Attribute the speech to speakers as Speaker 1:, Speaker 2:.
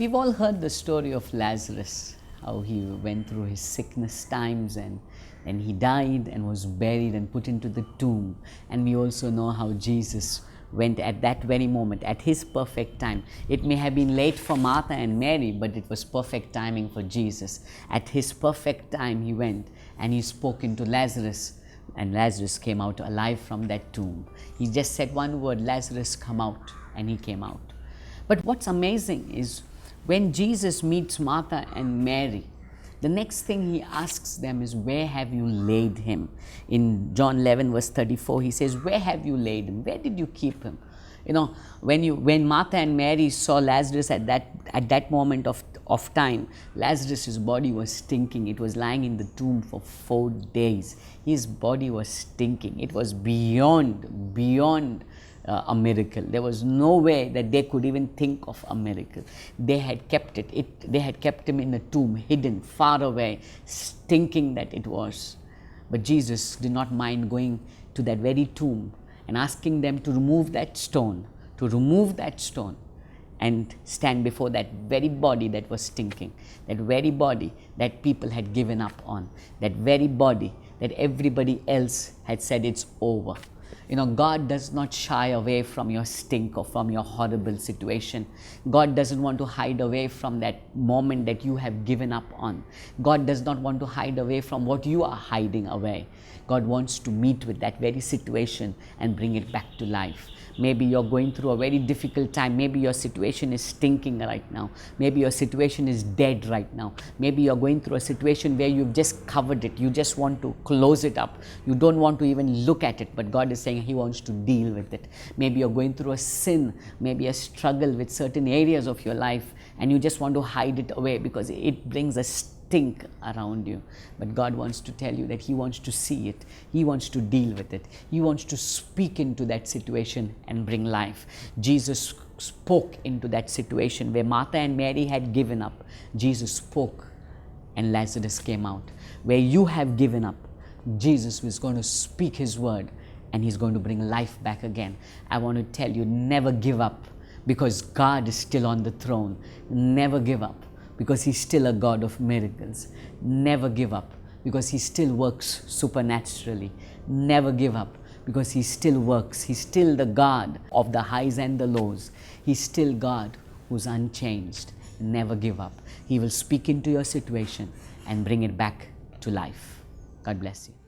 Speaker 1: We've all heard the story of Lazarus, how he went through his sickness times and then he died and was buried and put into the tomb. And we also know how Jesus went at that very moment, at his perfect time. It may have been late for Martha and Mary, but it was perfect timing for Jesus. At his perfect time, he went and he spoke into Lazarus, and Lazarus came out alive from that tomb. He just said one word, "Lazarus, come out," and he came out. But what's amazing is when Jesus meets Martha and Mary, the next thing he asks them is, "Where have you laid him?" In John 11 verse 34, he says, "Where have you laid him? Where did you keep him?" You know, when Martha and Mary saw Lazarus at that moment of time, Lazarus' body was stinking. It was lying in the tomb for 4 days. His body was stinking. It was beyond a miracle. There was no way that they could even think of a miracle. They had kept they had kept him in a tomb, hidden, far away, stinking that it was. But Jesus did not mind going to that very tomb and asking them to remove that stone, and stand before that very body that was stinking, that very body that people had given up on, that very body that everybody else had said it's over. You know, God does not shy away from your stink or from your horrible situation. God doesn't want to hide away from that moment that you have given up on. God does not want to hide away from what you are hiding away. God wants to meet with that very situation and bring it back to life. Maybe you're going through a very difficult time. Maybe your situation is stinking right now. Maybe your situation is dead right now. Maybe you're going through a situation where you've just covered it. You just want to close it up. You don't want to even look at it, but God is saying He wants to deal with it. Maybe you're going through a sin, maybe a struggle with certain areas of your life, and you just want to hide it away because it brings a stink around you. But God wants to tell you that He wants to see it. He wants to deal with it. He wants to speak into that situation and bring life. Jesus spoke into that situation where Martha and Mary had given up. Jesus spoke and Lazarus came out. Where you have given up, Jesus is going to speak His word and He's going to bring life back again. I want to tell you, never give up, because God is still on the throne. Never give up, because He's still a God of miracles. Never give up, because He still works supernaturally. Never give up, because He still works. He's still the God of the highs and the lows. He's still God who's unchanged. Never give up. He will speak into your situation and bring it back to life. God bless you.